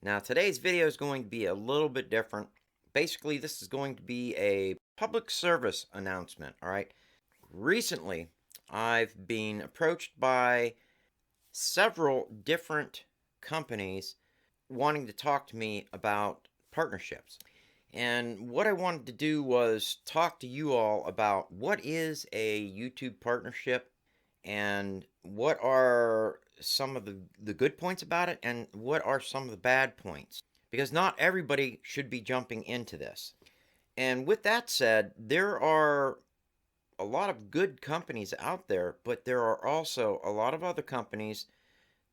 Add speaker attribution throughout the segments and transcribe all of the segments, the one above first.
Speaker 1: Now, today's video is going to be a little bit different. Basically, this is going to be a public service announcement, all right? Recently, I've been approached by several different companies wanting to talk to me about partnerships. And what I wanted to do was talk to you all about what is a YouTube partnership and what are some of the good points about it and what are some of the bad points. Because not everybody should be jumping into this. And with that said, there are a lot of good companies out there, but there are also a lot of other companies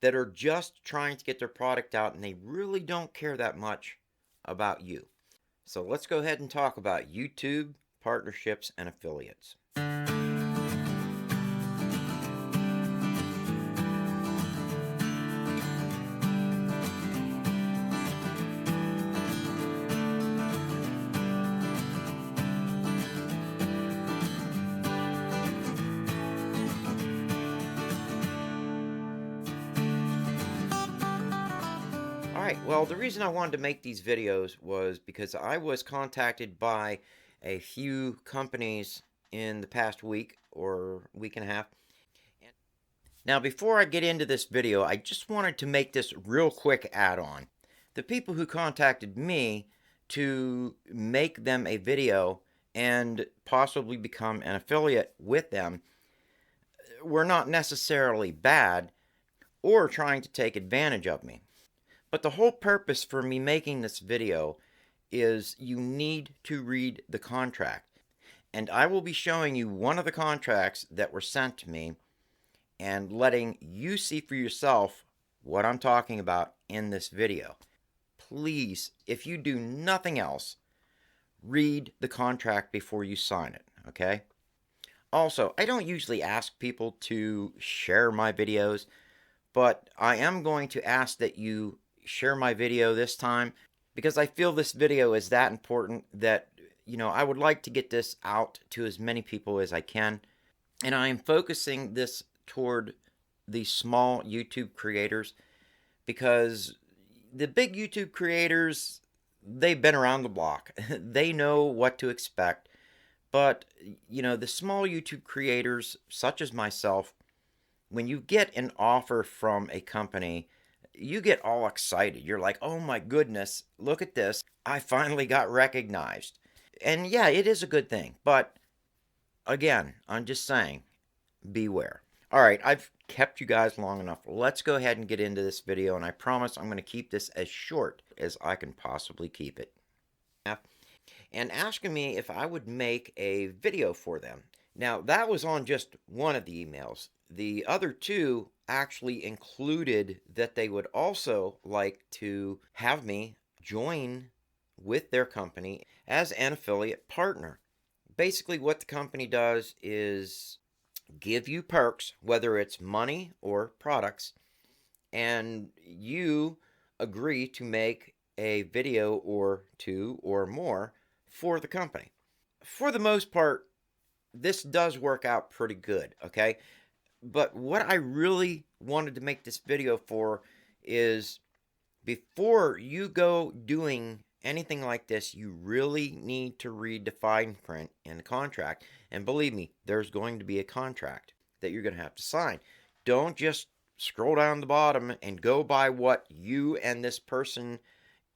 Speaker 1: that are just trying to get their product out and they really don't care that much about you. So let's go ahead and talk about YouTube, partnerships, and affiliates. Alright, well, the reason I wanted to make these videos was because I was contacted by a few companies in the past week or week and a half. Now, before I get into this video, I just wanted to make this real quick add-on. The people who contacted me to make them a video and possibly become an affiliate with them were not necessarily bad or trying to take advantage of me. But the whole purpose for me making this video is you need to read the contract. And I will be showing you one of the contracts that were sent to me and letting you see for yourself what I'm talking about in this video. Please, if you do nothing else, read the contract before you sign it, okay? Also, I don't usually ask people to share my videos, but I am going to ask that you share my video this time because I feel this video is that important that, I would like to get this out to as many people as I can. And I am focusing this toward the small YouTube creators because the big YouTube creators, they've been around the block. They know what to expect. But, the small YouTube creators, such as myself, when you get an offer from a company, you get all excited. You're like, oh my goodness, look at this. I finally got recognized. And yeah, it is a good thing. But again, I'm just saying, beware. All right, I've kept you guys long enough. Let's go ahead and get into this video. And I promise I'm going to keep this as short as I can possibly keep it. And asking me if I would make a video for them. Now, that was on just one of the emails. The other two actually included that they would also like to have me join with their company as an affiliate partner. Basically, what the company does is give you perks, whether it's money or products, and you agree to make a video or two or more for the company. For the most part, this does work out pretty good, okay? But what I really wanted to make this video for is before you go doing anything like this, you really need to read the fine print in the contract. And believe me, there's going to be a contract that you're going to have to sign. Don't just scroll down the bottom and go by what you and this person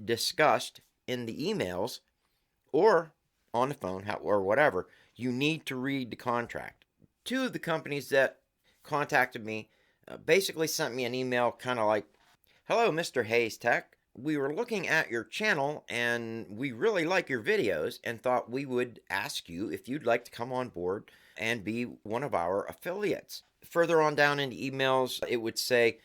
Speaker 1: discussed in the emails or on the phone or whatever. You need to read the contract. Two of the companies that contacted me basically sent me an email kind of like, hello, Mr. Hayes Tech. We were looking at your channel and we really like your videos and thought we would ask you if you'd like to come on board and be one of our affiliates. Further on down in the emails, it would say,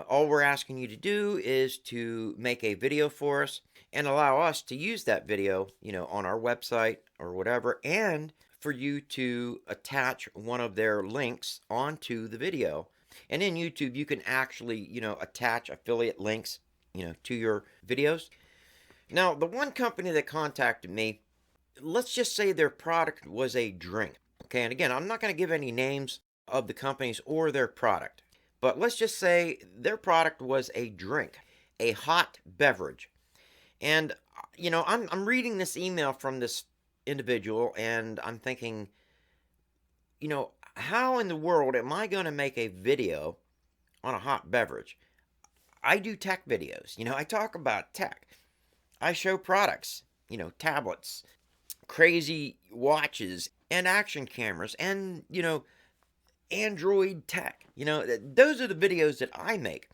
Speaker 1: all we're asking you to do is to make a video for us and allow us to use that video, on our website or whatever, and for you to attach one of their links onto the video. And in YouTube, you can actually, attach affiliate links, to your videos. Now, the one company that contacted me, let's just say their product was a drink. Okay, and again, I'm not going to give any names of the companies or their product, but let's just say their product was a drink. a hot beverage. And, I'm reading this email from this individual and I'm thinking, how in the world am I going to make a video on a hot beverage? I do tech videos. I talk about tech. I show products, tablets, crazy watches, and action cameras, and, Android tech. Those are the videos that I make.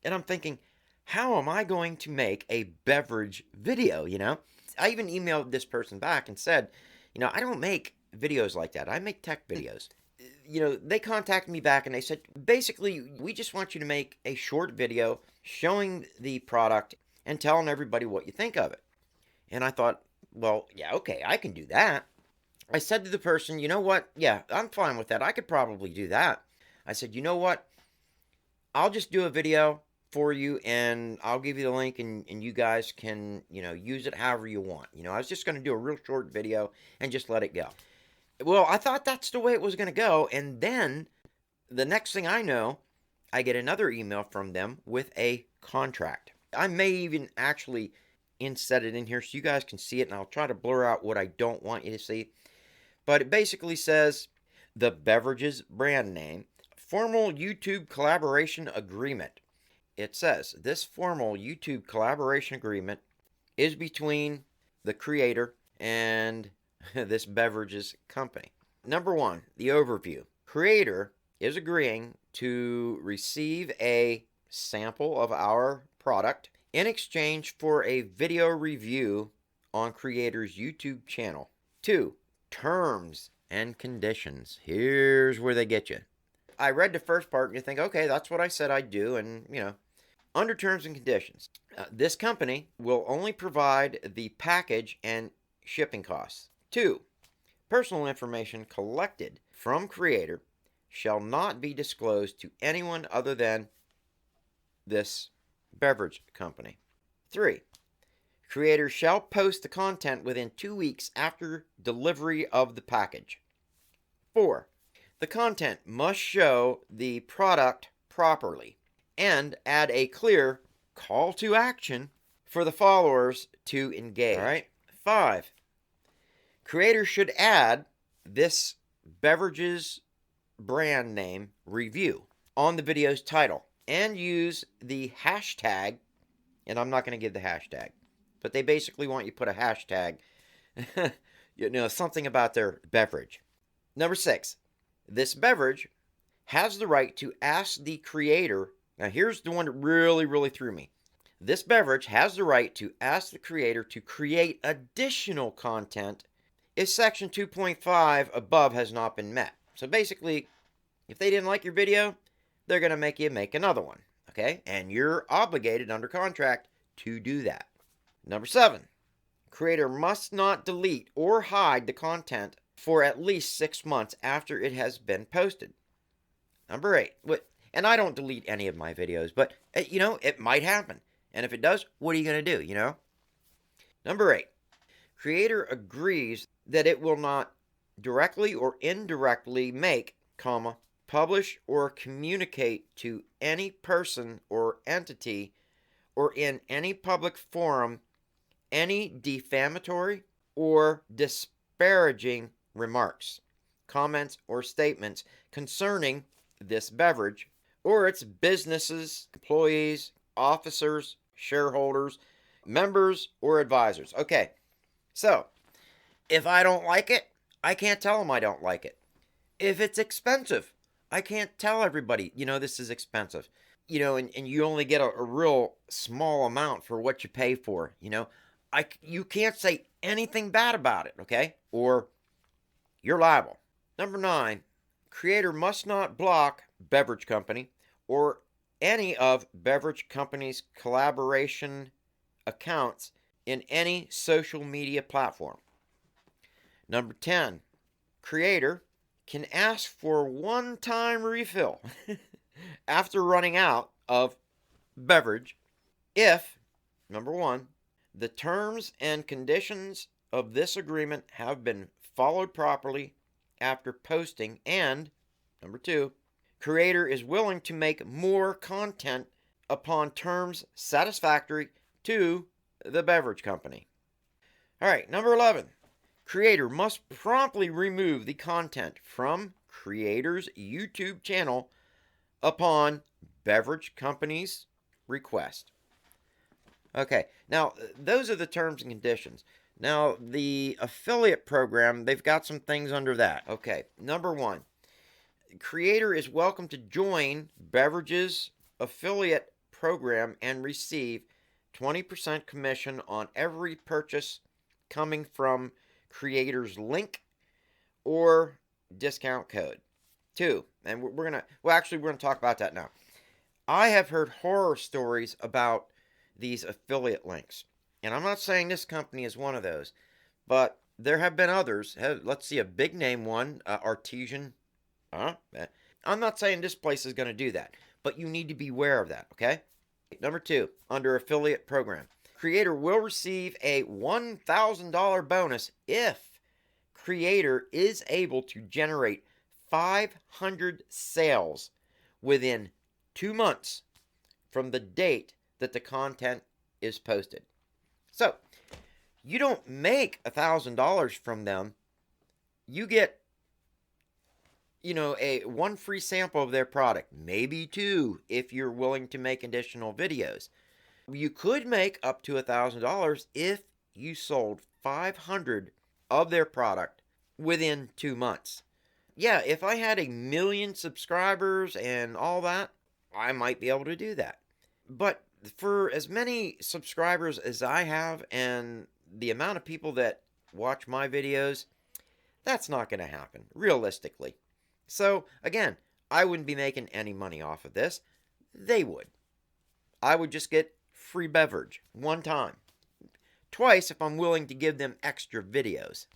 Speaker 1: And I'm thinking, how am I going to make a beverage video, I even emailed this person back and said, I don't make videos like that. I make tech videos. They contacted me back and they said, basically, we just want you to make a short video showing the product and telling everybody what you think of it. And I thought, well, yeah, okay, I can do that. I said to the person, you know what? Yeah, I'm fine with that. I could probably do that. I said, you know what? I'll just do a video for you and I'll give you the link and you guys can, use it however you want. I was just going to do a real short video and just let it go. Well, I thought that's the way it was going to go. And then the next thing I know, I get another email from them with a contract. I may even actually inset it in here so you guys can see it, and I'll try to blur out what I don't want you to see. But it basically says the beverages brand name, formal YouTube collaboration agreement. It says this formal YouTube collaboration agreement is between the creator and this beverages company. Number one, the overview. Creator is agreeing to receive a sample of our product in exchange for a video review on creator's YouTube channel. 2, terms and conditions. Here's where they get you. I read the first part and you think, okay, that's what I said I'd do, and under terms and conditions, this company will only provide the package and shipping costs. 2, personal information collected from creator shall not be disclosed to anyone other than this beverage company. 3, creator shall post the content within 2 weeks after delivery of the package. 4, the content must show the product properly and add a clear call to action for the followers to engage. All right. 5, creators should add this beverages brand name review on the video's title and use the hashtag, and I'm not going to give the hashtag, but they basically want you to put a hashtag, something about their beverage. Number 6, this beverage has the right to ask the creator. Now, here's the one that really, really threw me. This beverage has the right to ask the creator to create additional content if Section 2.5 above has not been met. So basically, if they didn't like your video, they're going to make you make another one, okay? And you're obligated under contract to do that. Number 7, creator must not delete or hide the content for at least 6 months after it has been posted. Number 8, and I don't delete any of my videos, but, it might happen. And if it does, what are you going to do, Number 8, creator agrees that it will not directly or indirectly make, publish or communicate to any person or entity or in any public forum any defamatory or disparaging remarks, comments, or statements concerning this beverage or its businesses, employees, officers, shareholders, members, or advisors. Okay, so if I don't like it, I can't tell them I don't like it. If it's expensive, I can't tell everybody, this is expensive. And you only get a real small amount for what you pay for, you can't say anything bad about it, okay? Or you're liable. Number 9, creator must not block beverage company or any of beverage company's collaboration accounts in any social media platform. Number 10, creator can ask for one-time refill after running out of beverage if, number 1, the terms and conditions of this agreement have been followed properly after posting, and, number 2, creator is willing to make more content upon terms satisfactory to the beverage company. All right, number 11. Creator must promptly remove the content from creator's YouTube channel upon beverage company's request. Okay, now those are the terms and conditions. Now, the affiliate program, they've got some things under that. Okay, number 1, creator is welcome to join beverages affiliate program and receive 20% commission on every purchase coming from creator's link or discount code. 2, and we're gonna talk about that now. I have heard horror stories about these affiliate links, and I'm not saying this company is one of those, but there have been others. Let's see, a big name one, Artesian. I'm not saying this place is going to do that, but you need to be aware of that, okay? Number 2, under affiliate program, creator will receive a $1,000 bonus if creator is able to generate 500 sales within 2 months from the date that the content is posted. So, you don't make $1,000 from them. You get, a 1 free sample of their product, maybe 2 if you're willing to make additional videos. You could make up to $1,000 if you sold 500 of their product within 2 months. Yeah, if I had 1 million subscribers and all that, I might be able to do that. But for as many subscribers as I have and the amount of people that watch my videos, that's not going to happen, realistically. So, again, I wouldn't be making any money off of this. They would. I would just get free beverage 1 time. Twice if I'm willing to give them extra videos.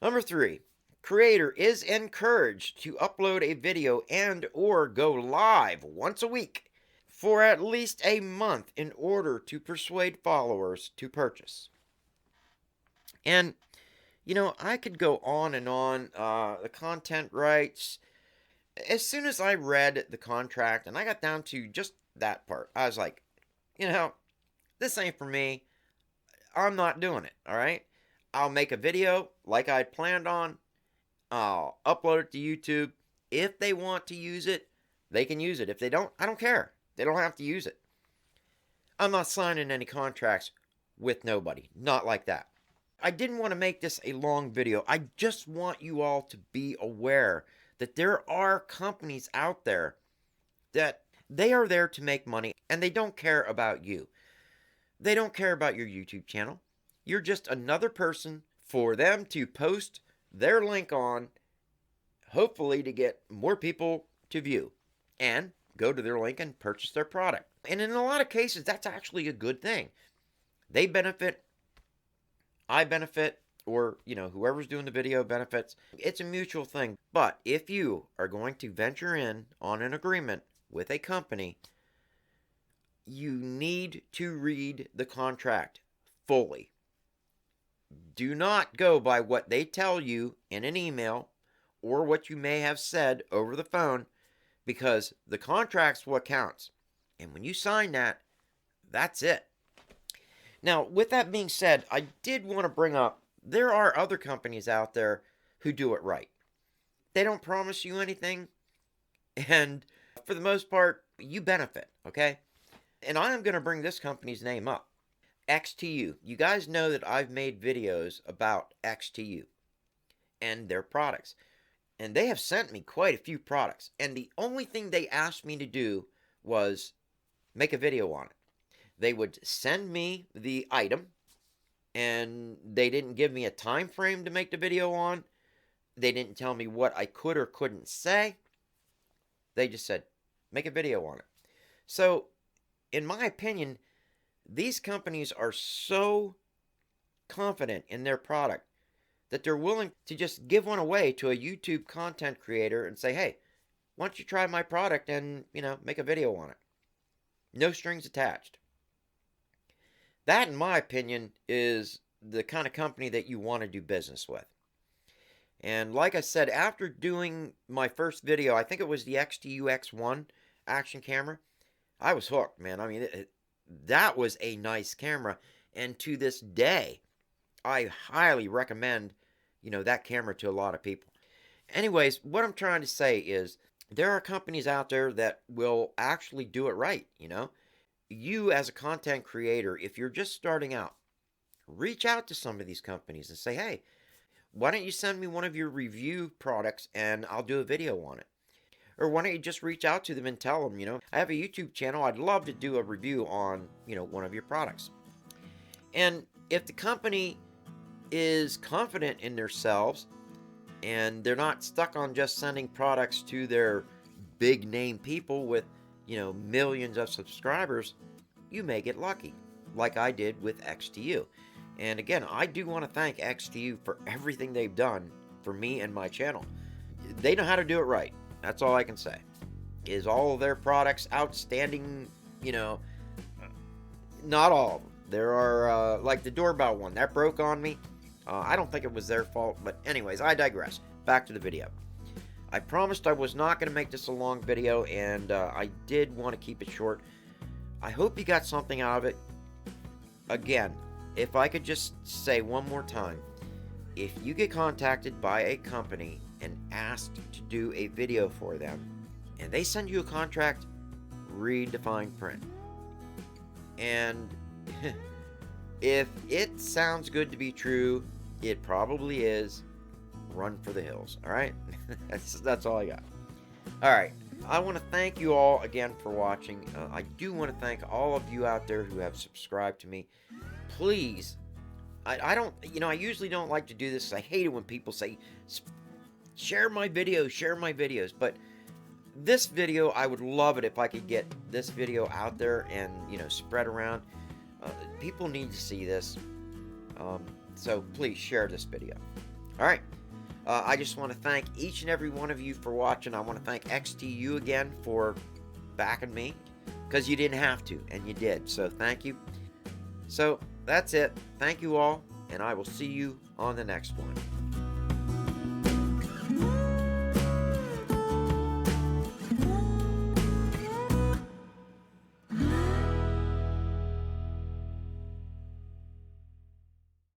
Speaker 1: Number 3, creator is encouraged to upload a video and or go live once a week for at least a month in order to persuade followers to purchase. And I could go on and on. The content rights. As soon as I read the contract and I got down to just that part, I was like, this ain't for me. I'm not doing it, all right? I'll make a video like I planned on. I'll upload it to YouTube. If they want to use it, they can use it. If they don't, I don't care. They don't have to use it. I'm not signing any contracts with nobody. Not like that. I didn't want to make this a long video. I just want you all to be aware that there are companies out there that they are there to make money and they don't care about you. They don't care about your YouTube channel. You're just another person for them to post their link on, hopefully to get more people to view and go to their link and purchase their product. And in a lot of cases, that's actually a good thing. They benefit, I benefit, or, whoever's doing the video benefits. It's a mutual thing. But if you are going to venture in on an agreement with a company, you need to read the contract fully. Do not go by what they tell you in an email or what you may have said over the phone, because the contract's what counts. And when you sign that, that's it. Now, with that being said, I did want to bring up, there are other companies out there who do it right. They don't promise you anything, and for the most part, you benefit, okay? And I am going to bring this company's name up. XTU. You guys know that I've made videos about XTU and their products. And they have sent me quite a few products. And the only thing they asked me to do was make a video on it. They would send me the item, and they didn't give me a time frame to make the video on. They didn't tell me what I could or couldn't say. They just said, make a video on it. So, in my opinion, these companies are so confident in their product that they're willing to just give one away to a YouTube content creator and say, hey, why don't you try my product and, make a video on it. No strings attached. That, in my opinion, is the kind of company that you want to do business with. And like I said, after doing my first video, I think it was the XTU X1 action camera, I was hooked, man. I mean, that was a nice camera. And to this day, I highly recommend, that camera to a lot of people. Anyways, what I'm trying to say is there are companies out there that will actually do it right. You as a content creator, if you're just starting out, reach out to some of these companies and say, hey, why don't you send me one of your review products and I'll do a video on it? Or why don't you just reach out to them and tell them, I have a YouTube channel. I'd love to do a review on, one of your products. And if the company is confident in themselves and they're not stuck on just sending products to their big name people with, millions of subscribers, you may get lucky, like I did with XTU. And again, I do want to thank XTU for everything they've done for me and my channel. They know how to do it right. That's all I can say. Is all of their products outstanding? Not all of them. There are, like the doorbell one, that broke on me. I don't think it was their fault, but anyways, I digress. Back to the video. I promised I was not going to make this a long video, and I did want to keep it short. I hope you got something out of it. Again, if I could just say one more time, if you get contacted by a company and asked to do a video for them, and they send you a contract, read the fine print. And if it sounds good to be true, it probably is. Run for the hills, alright? That's all I got. Alright, I want to thank you all again for watching. I do want to thank all of you out there who have subscribed to me. Please, I don't, I usually don't like to do this. I hate it when people say, share my videos, but this video, I would love it if I could get this video out there and, spread around. People need to see this, so please share this video. Alright, I just want to thank each and every one of you for watching. I want to thank XTU again for backing me, because you didn't have to, and you did, so thank you. So, that's it. Thank you all, and I will see you on the next one.